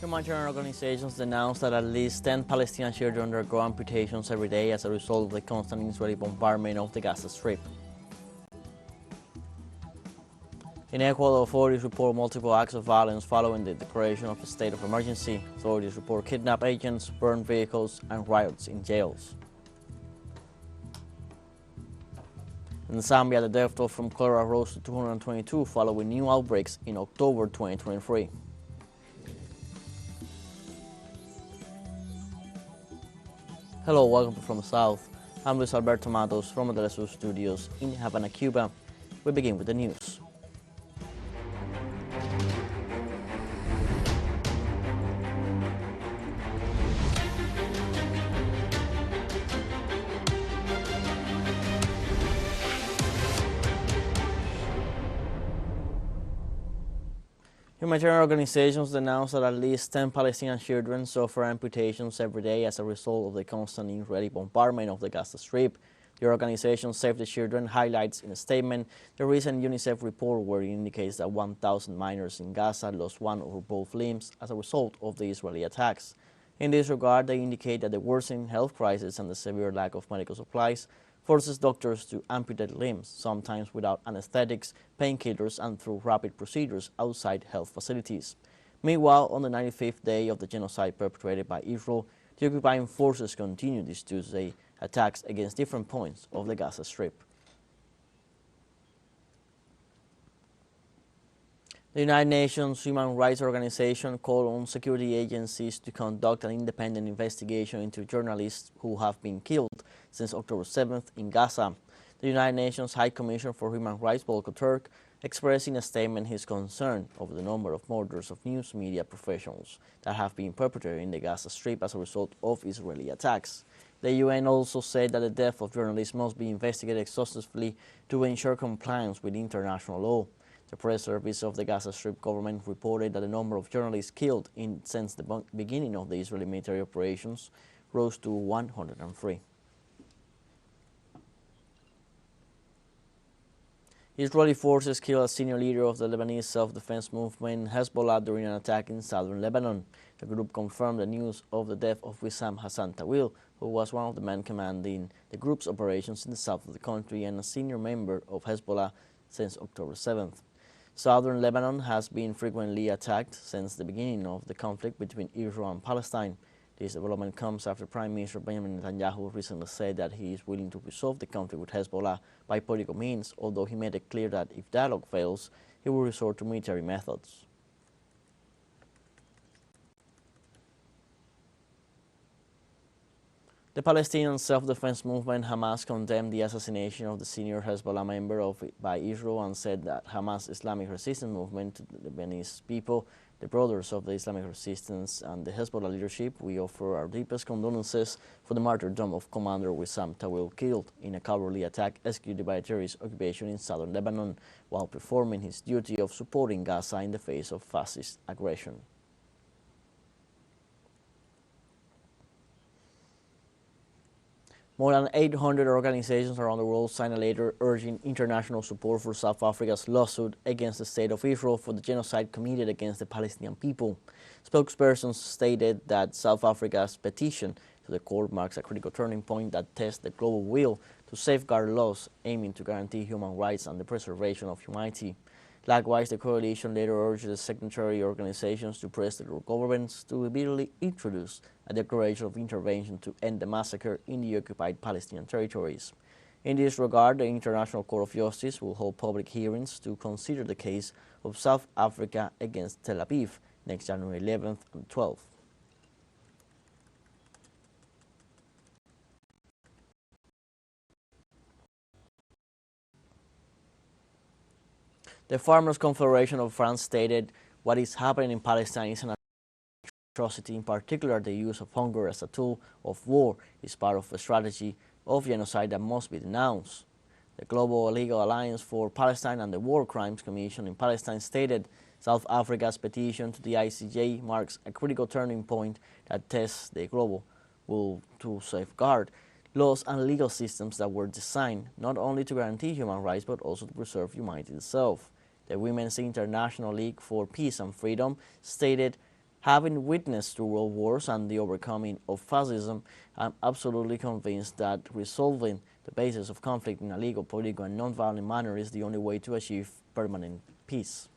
Humanitarian organizations announced that at least 10 Palestinian children undergo amputations every day as a result of the constant Israeli bombardment of the Gaza Strip. In Ecuador, authorities report multiple acts of violence following the declaration of a state of emergency. Authorities report kidnapped agents, burned vehicles, and riots in jails. In Zambia, the death toll from cholera rose to 222 following new outbreaks in October 2023. Hello, welcome from the South. I'm Luis Alberto Matos from the TeleSUR studios in Havana, Cuba. We begin with the news. Humanitarian organizations announced that at least 10 Palestinian children suffer amputations every day as a result of the constant Israeli bombardment of the Gaza Strip. The organization Save the Children highlights in a statement the recent UNICEF report where it indicates that 1,000 minors in Gaza lost one or both limbs as a result of the Israeli attacks. In this regard, they indicate that the worsening health crisis and the severe lack of medical supplies forces doctors to amputate limbs, sometimes without anesthetics, painkillers, and through rapid procedures outside health facilities. Meanwhile, on the 95th day of the genocide perpetrated by Israel, the occupying forces continue this Tuesday attacks against different points of the Gaza Strip. The United Nations Human Rights Organization called on security agencies to conduct an independent investigation into journalists who have been killed since October 7th in Gaza. The United Nations High Commissioner for Human Rights, Volker Turk, expressed in a statement his concern over the number of murders of news media professionals that have been perpetrated in the Gaza Strip as a result of Israeli attacks. The UN also said that the death of journalists must be investigated exhaustively to ensure compliance with international law. The press service of the Gaza Strip government reported that the number of journalists killed since the beginning of the Israeli military operations rose to 103. Israeli forces killed a senior leader of the Lebanese self-defense movement Hezbollah during an attack in southern Lebanon. The group confirmed the news of the death of Wissam Hassan Tawil, who was one of the men commanding the group's operations in the south of the country and a senior member of Hezbollah since October 7th. Southern Lebanon has been frequently attacked since the beginning of the conflict between Israel and Palestine. This development comes after Prime Minister Benjamin Netanyahu recently said that he is willing to resolve the conflict with Hezbollah by political means, although he made it clear that if dialogue fails, he will resort to military methods. The Palestinian self-defense movement Hamas condemned the assassination of the senior Hezbollah member by Israel and said that Hamas Islamic Resistance Movement, to the Lebanese people, the brothers of the Islamic Resistance and the Hezbollah leadership, we offer our deepest condolences for the martyrdom of Commander Wissam Tawil, killed in a cowardly attack executed by a terrorist occupation in southern Lebanon while performing his duty of supporting Gaza in the face of fascist aggression. More than 800 organizations around the world signed a letter urging international support for South Africa's lawsuit against the State of Israel for the genocide committed against the Palestinian people. Spokespersons stated that South Africa's petition to the court marks a critical turning point that tests the global will to safeguard laws aiming to guarantee human rights and the preservation of humanity. Likewise, the coalition later urged the signatory organizations to press their governments to immediately introduce a declaration of intervention to end the massacre in the occupied Palestinian territories. In this regard, the International Court of Justice will hold public hearings to consider the case of South Africa against Tel Aviv next January 11th and 12th. The Farmers' Confederation of France stated what is happening in Palestine is an atrocity. In particular, the use of hunger as a tool of war is part of a strategy of genocide that must be denounced. The Global Legal Alliance for Palestine and the War Crimes Commission in Palestine stated South Africa's petition to the ICJ marks a critical turning point that tests the global will to safeguard laws and legal systems that were designed not only to guarantee human rights but also to preserve humanity itself. The Women's International League for Peace and Freedom stated Having witnessed two world wars and the overcoming of fascism, I'm absolutely convinced that resolving the basis of conflict in a legal, political, and non-violent manner is the only way to achieve permanent peace.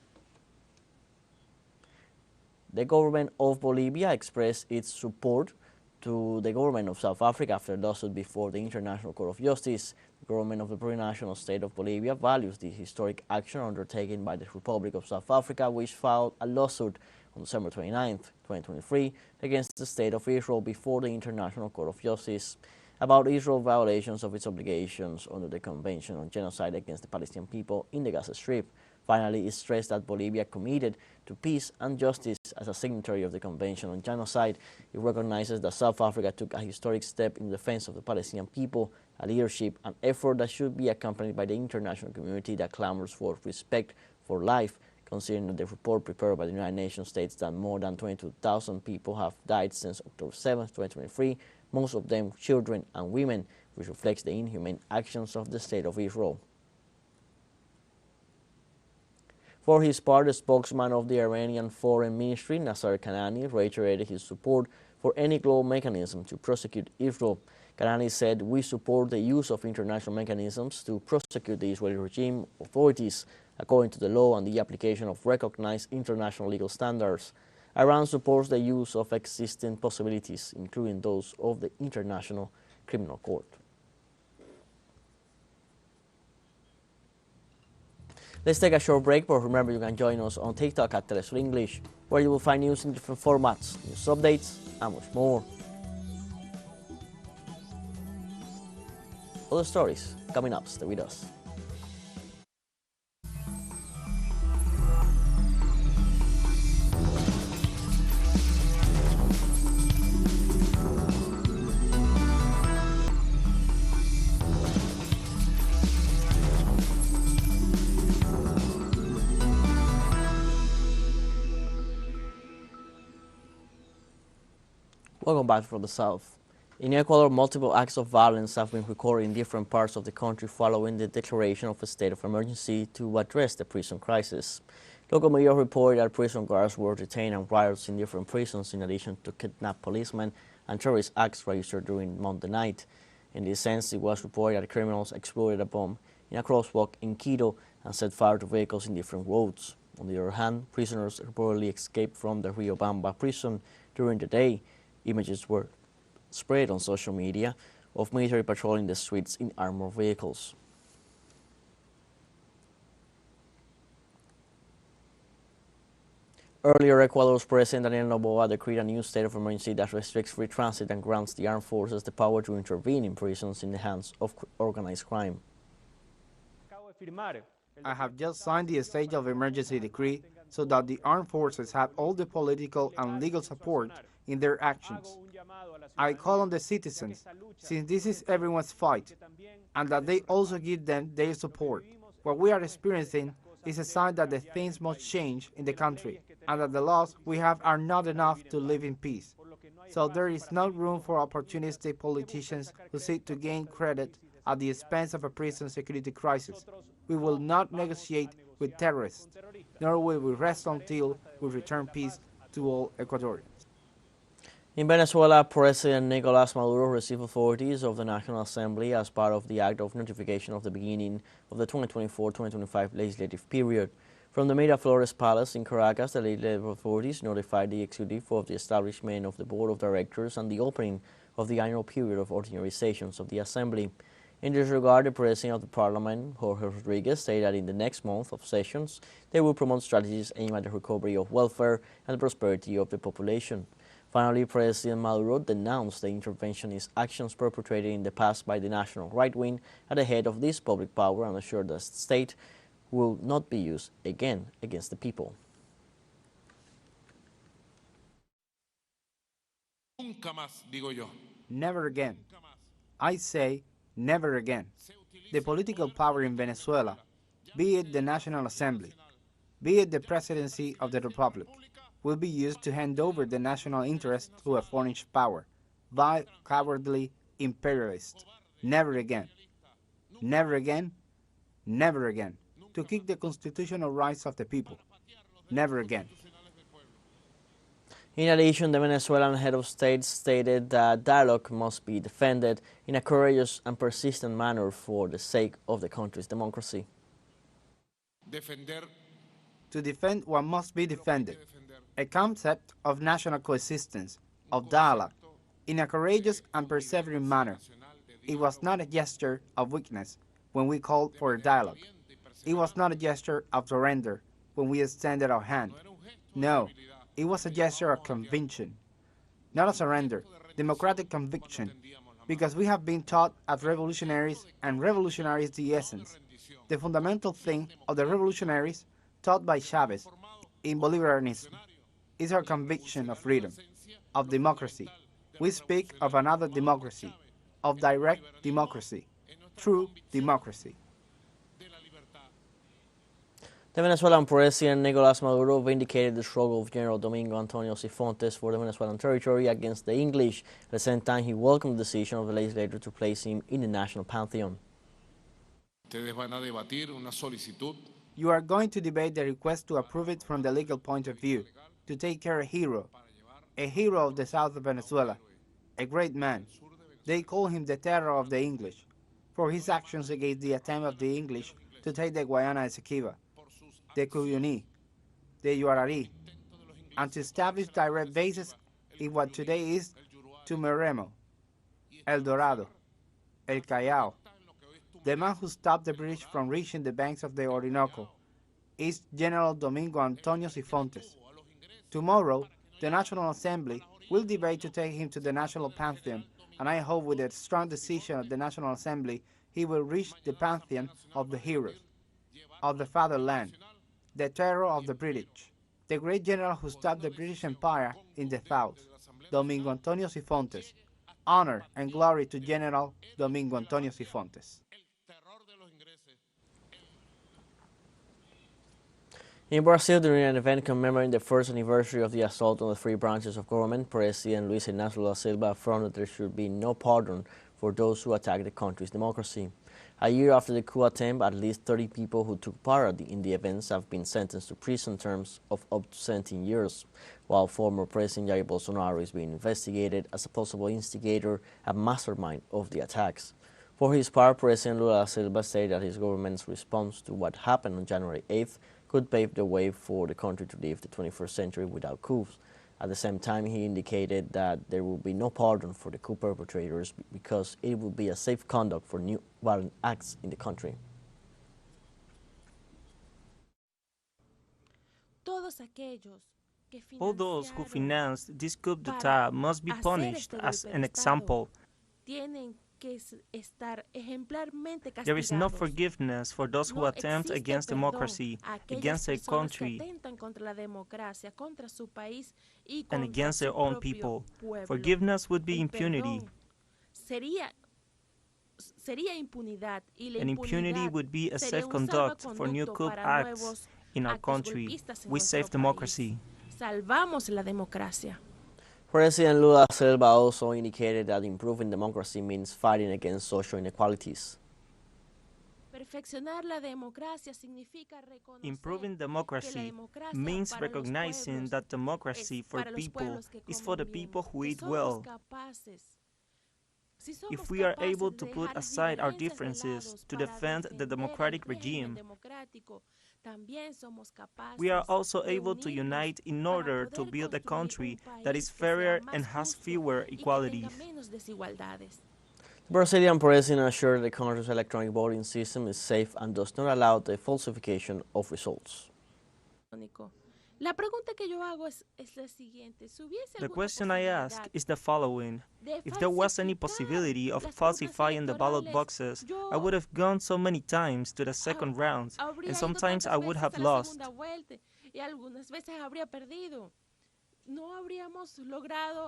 The government of Bolivia expressed its support to the government of South Africa after a lawsuit before the International Court of Justice. The government of the plurinational state of Bolivia values the historic action undertaken by the Republic of South Africa, which filed a lawsuit on December 29, 2023, against the State of Israel before the International Court of Justice about Israel's violations of its obligations under the Convention on Genocide against the Palestinian people in the Gaza Strip. Finally, it stressed that Bolivia committed to peace and justice as a signatory of the Convention on Genocide. It recognizes that South Africa took a historic step in defense of the Palestinian people, a leadership and effort that should be accompanied by the international community that clamors for respect for life, considering that the report prepared by the United Nations states that more than 22,000 people have died since October 7, 2023, most of them children and women, which reflects the inhumane actions of the State of Israel. For his part, the spokesman of the Iranian Foreign Ministry, Nasser Kanani, reiterated his support for any global mechanism to prosecute Israel. Kanani said, "We support the use of international mechanisms to prosecute the Israeli regime authorities according to the law and the application of recognized international legal standards. Iran supports the use of existing possibilities, including those of the International Criminal Court." Let's take a short break, but remember you can join us on TikTok at TeleSUR English, where you will find news in different formats, news updates, and much more. Other stories coming up. Stay with us. Welcome back from the South. In Ecuador, multiple acts of violence have been recorded in different parts of the country following the declaration of a state of emergency to address the prison crisis. Local media reported that prison guards were detained and riots in different prisons, in addition to kidnapped policemen and terrorist acts registered during Monday night. In this sense, it was reported that criminals exploded a bomb in a crosswalk in Quito and set fire to vehicles in different roads. On the other hand, prisoners reportedly escaped from the Riobamba prison during the day. Images were spread on social media of military patrolling the streets in armored vehicles. Earlier, Ecuador's President Daniel Noboa decreed a new state of emergency that restricts free transit and grants the armed forces the power to intervene in prisons in the hands of organized crime. I have just signed the state of emergency decree so that the armed forces have all the political and legal support in their actions. I call on the citizens, since this is everyone's fight, and that they also give them their support. What we are experiencing is a sign that the things must change in the country, and that the laws we have are not enough to live in peace. So there is no room for opportunistic politicians who seek to gain credit at the expense of a prison security crisis. We will not negotiate with terrorists, nor will we rest until we return peace to all Ecuadorians. In Venezuela, President Nicolás Maduro received authorities of the National Assembly as part of the act of notification of the beginning of the 2024-2025 legislative period. From the Miraflores Palace in Caracas, the legislative authorities notified the executive of the establishment of the Board of Directors and the opening of the annual period of ordinary sessions of the Assembly. In this regard, the President of the Parliament, Jorge Rodriguez, stated that in the next month of sessions, they will promote strategies aimed at the recovery of welfare and the prosperity of the population. Finally, President Maduro denounced the interventionist actions perpetrated in the past by the national right wing at the head of this public power and assured that the state will not be used again against the people. Never again. I say never again. The political power in Venezuela, be it the National Assembly, be it the Presidency of the Republic, will be used to hand over the national interest to a foreign power, vile, cowardly imperialist. Never again. Never again. Never again. To kick the constitutional rights of the people. Never again. In addition, the Venezuelan head of state stated that dialogue must be defended in a courageous and persistent manner for the sake of the country's democracy. To defend what must be defended, a concept of national coexistence, of dialogue, in a courageous and persevering manner. It was not a gesture of weakness when we called for a dialogue. It was not a gesture of surrender when we extended our hand. No, it was a gesture of conviction, not a surrender, democratic conviction, because we have been taught as revolutionaries, and revolutionary is the essence, the fundamental thing of the revolutionaries taught by Chavez in Bolivarianism, is our conviction of freedom, of democracy. We speak of another democracy, of direct democracy, true democracy. The Venezuelan President Nicolás Maduro vindicated the struggle of General Domingo Antonio Cifuentes for the Venezuelan territory against the English. At the same time, he welcomed the decision of the legislature to place him in the national pantheon. You are going to debate the request to approve it from the legal point of view, to take care of a hero of the south of Venezuela, a great man. They call him the terror of the English, for his actions against the attempt of the English to take the Guayana Esequiba, the Cuyuní, the Yuarari, and to establish direct bases in what today is Tumeremo, El Dorado, El Callao. The man who stopped the British from reaching the banks of the Orinoco is General Domingo Antonio Cifuentes. Tomorrow, the National Assembly will debate to take him to the national pantheon, and I hope with a strong decision of the National Assembly, he will reach the pantheon of the heroes, of the fatherland, the terror of the British, the great general who stopped the British Empire in the south, Domingo Antonio Cifuentes. Honor and glory to General Domingo Antonio Cifuentes. In Brazil, during an event commemorating the first anniversary of the assault on the three branches of government, President Luis Inácio Lula da Silva affirmed that there should be no pardon for those who attack the country's democracy. A year after the coup attempt, at least 30 people who took part in the events have been sentenced to prison terms of up to 17 years, while former President Jair Bolsonaro is being investigated as a possible instigator and mastermind of the attacks. For his part, President Lula da Silva said that his government's response to what happened on January 8th could pave the way for the country to live the 21st century without coups. At the same time, he indicated that there will be no pardon for the coup perpetrators because it will be a safe conduct for new violent acts in the country. All those who financed this coup d'etat must be punished as an example. There is no forgiveness for those who attempt against democracy, against their country, and against their own people. Forgiveness would be impunity. And impunity would be a safe conduct for new coup acts in our country. We save democracy. President Lula da Silva also indicated that improving democracy means fighting against social inequalities. Improving democracy means recognizing that democracy for people is for the people who eat well. If we are able to put aside our differences to defend the democratic regime, we are also able to unite in order to build a country that is fairer and has fewer inequalities. The Brazilian president assured the country's electronic voting system is safe and does not allow the falsification of results. The question I ask is the following. If there was any possibility of falsifying the ballot boxes, I would have gone so many times to the second round, and sometimes I would have lost.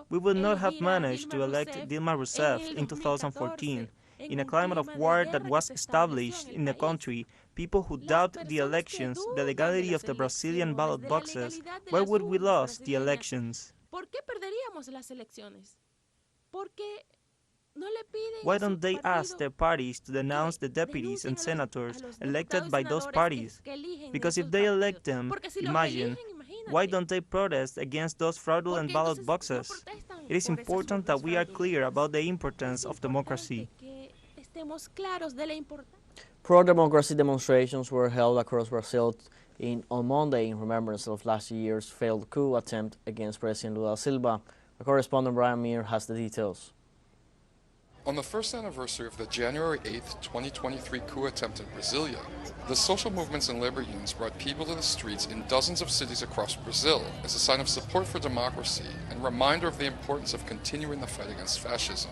We would not have managed to elect Dilma Rousseff in 2014. In a climate of war that was established in the country, people who doubt the elections, the legality of the Brazilian ballot boxes, why would we lose the elections? Why don't they ask their parties to denounce the deputies and senators elected by those parties? Because if they elect them, imagine, Why don't they protest against those fraudulent ballot boxes? It is important that we are clear about the importance of democracy. Pro-democracy demonstrations were held across Brazil on Monday in remembrance of last year's failed coup attempt against President Lula da Silva. Our correspondent Brian Meir has the details. On the first anniversary of the January 8, 2023 coup attempt in Brasilia, the social movements and labor unions brought people to the streets in dozens of cities across Brazil as a sign of support for democracy and reminder of the importance of continuing the fight against fascism.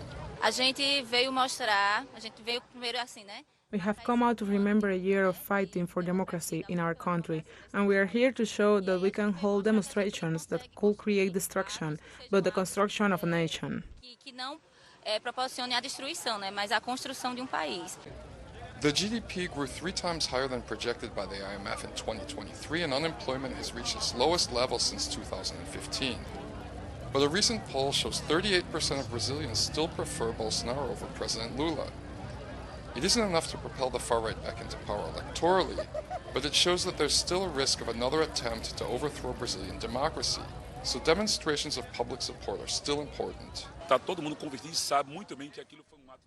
We have come out to remember a year of fighting for democracy in our country, and we are here to show that we can hold demonstrations that could create destruction, but the construction of a nation. The GDP grew 3 times higher than projected by the IMF in 2023, and unemployment has reached its lowest level since 2015. But a recent poll shows 38% of Brazilians still prefer Bolsonaro over President Lula. It isn't enough to propel the far-right back into power electorally, but it shows that there's still a risk of another attempt to overthrow Brazilian democracy. So demonstrations of public support are still important.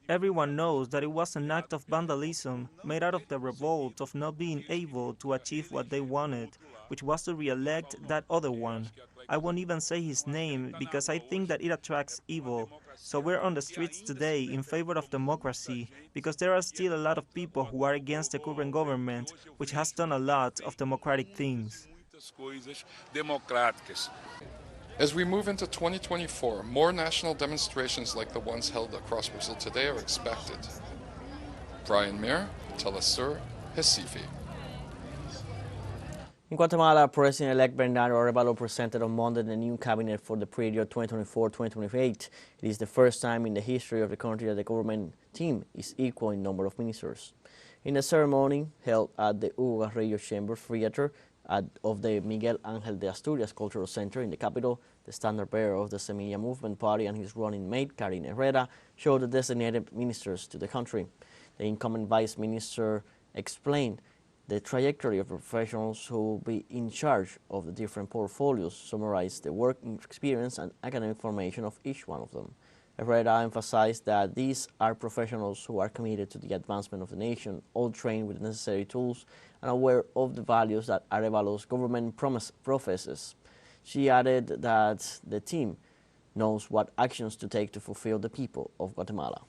Everyone knows that it was an act of vandalism made out of the revolt of not being able to achieve what they wanted, which was to re-elect that other one. I won't even say his name because I think that it attracts evil. So we're on the streets today in favor of democracy because there are still a lot of people who are against the current government, which has done a lot of democratic things. As we move into 2024, more national demonstrations like the ones held across Brazil today are expected. Brian Meir, TeleSUR, Recife. In Guatemala, President-elect Bernardo Arevalo presented on Monday the new cabinet for the period 2024-2028. It is the first time in the history of the country that the government team is equal in number of ministers. In a ceremony held at the Hugo Garrillo Chamber Theater of the Miguel Ángel de Asturias Cultural Center in the capital, the standard-bearer of the Semilla Movement Party and his running mate, Karin Herrera, showed the designated ministers to the country. The incumbent vice minister explained the trajectory of professionals who will be in charge of the different portfolios, summarized the work experience and academic formation of each one of them. Herrera emphasized that these are professionals who are committed to the advancement of the nation, all trained with the necessary tools and aware of the values that Arevalo's government professes. She added that the team knows what actions to take to fulfill the people of Guatemala.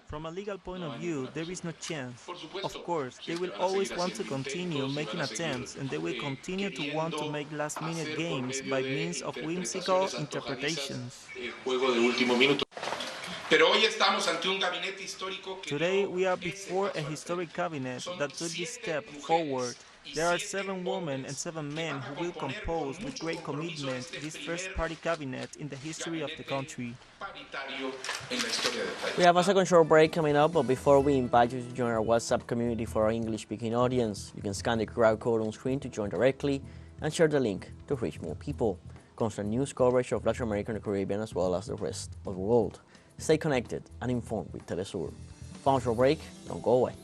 From a legal point of view, there is no chance. Of course, they will always want to continue making attempts, and they will continue to want to make last-minute games by means of whimsical interpretations. Today, we are before a historic cabinet that took this step forward. There are 7 women and 7 men who will compose with great commitment this first party cabinet in the history of the country. We have a second short break coming up, but before we invite you to join our WhatsApp community for our English-speaking audience, you can scan the QR code on screen to join directly and share the link to reach more people. Constant news coverage of Latin America and the Caribbean as well as the rest of the world. Stay connected and informed with TeleSUR. Final short break, don't go away.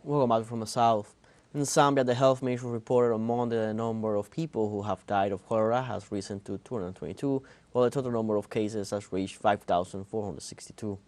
Welcome back from the south. In Zambia, the health ministry reported on Monday that the number of people who have died of cholera has risen to 222, while the total number of cases has reached 5,462.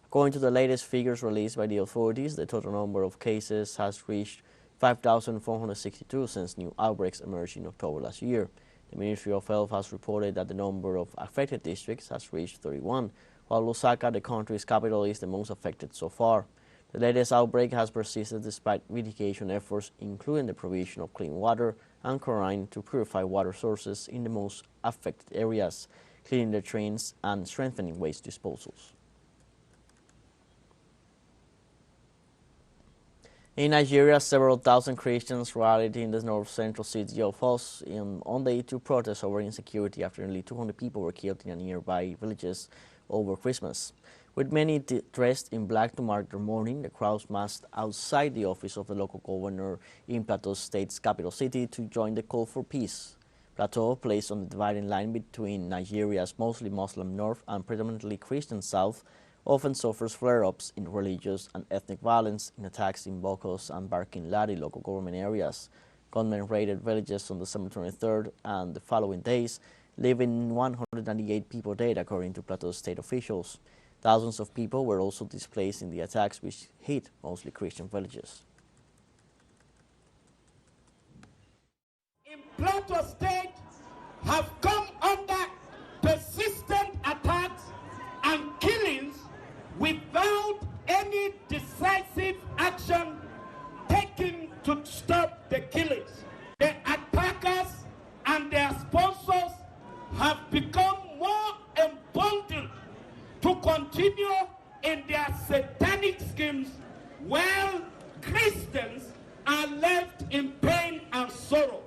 According to the latest figures released by the authorities, the total number of cases has reached 5,462 since new outbreaks emerged in October last year. The Ministry of Health has reported that the number of affected districts has reached 31, while Lusaka, the country's capital, is the most affected so far. The latest outbreak has persisted despite mitigation efforts, including the provision of clean water and chlorine to purify water sources in the most affected areas, cleaning the drains and strengthening waste disposals. In Nigeria, several thousand Christians rallied in the north-central city of Jos on Monday to protest over insecurity after nearly 200 people were killed in nearby villages over Christmas. With many dressed in black to mark their mourning, the crowds massed outside the office of the local governor in Plateau State's capital city to join the call for peace. Plateau, placed on the dividing line between Nigeria's mostly Muslim north and predominantly Christian south, often suffers flare-ups in religious and ethnic violence in attacks in Bokos and Barkin-Ladi local government areas. Gunmen raided villages on December 23rd and the following days, leaving 198 people dead according to Plateau State officials. Thousands of people were also displaced in the attacks, which hit mostly Christian villages. In Plateau State have come under persistent attacks and killings without any decisive action taken to stop the killings. The attackers and their sponsors have become more emboldened to continue in their satanic schemes while Christians are left in pain and sorrow.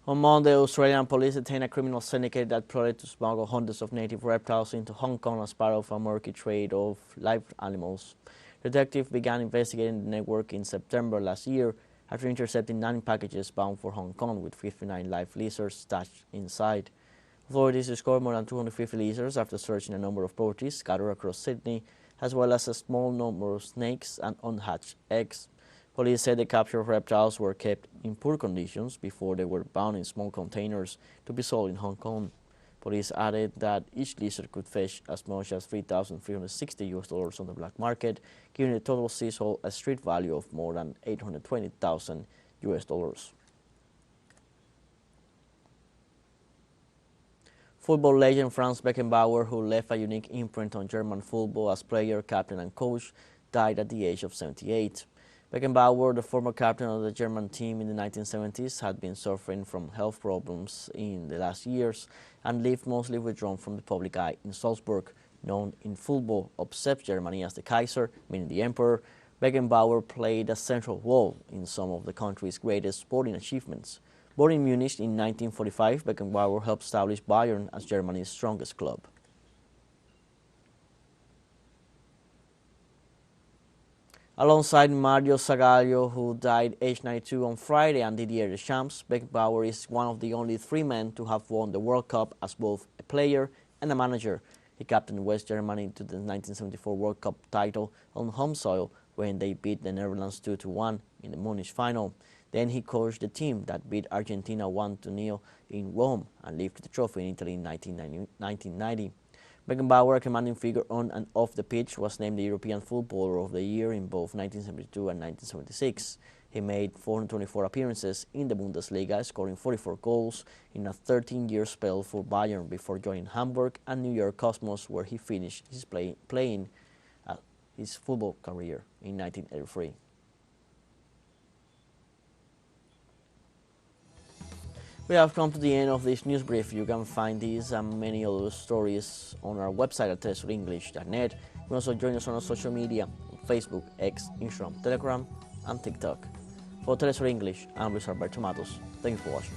On Monday, Australian police detained a criminal syndicate that plotted to smuggle hundreds of native reptiles into Hong Kong as part of a murky trade of live animals. Detectives began investigating the network in September last year after intercepting 9 packages bound for Hong Kong with 59 live lizards stashed inside. Authorities discovered more than 250 lizards after searching a number of properties scattered across Sydney, as well as a small number of snakes and unhatched eggs. Police said the captured reptiles were kept in poor conditions before they were bound in small containers to be sold in Hong Kong. Police added that each lizard could fetch as much as $3,360 on the black market, giving the total seizure a street value of more than $820,000. Football legend Franz Beckenbauer, who left a unique imprint on German football as player, captain and coach, died at the age of 78. Beckenbauer, the former captain of the German team in the 1970s, had been suffering from health problems in the last years and lived mostly withdrawn from the public eye in Salzburg, known in football of Germany as the Kaiser, meaning the Emperor. Beckenbauer played a central role in some of the country's greatest sporting achievements. Born in Munich in 1945, Beckenbauer helped establish Bayern as Germany's strongest club. Alongside Mario Zagallo, who died aged 92 on Friday, and Didier Deschamps, Beckenbauer is one of the only 3 men to have won the World Cup as both a player and a manager. He captained West Germany to the 1974 World Cup title on home soil when they beat the Netherlands 2-1 in the Munich final. Then he coached the team that beat Argentina 1-0 in Rome and lifted the trophy in Italy in 1990. Beckenbauer, a commanding figure on and off the pitch, was named the European Footballer of the Year in both 1972 and 1976. He made 424 appearances in the Bundesliga, scoring 44 goals in a 13-year spell for Bayern before joining Hamburg and New York Cosmos, where he finished his playing his football career in 1983. We have come to the end of this news brief. You can find these and many other stories on our website at telesurenglish.net. You can also join us on our social media on Facebook, X, Instagram, Telegram, and TikTok. For TeleSUR English, I'm Luis Alberto Matos. Thank you for watching.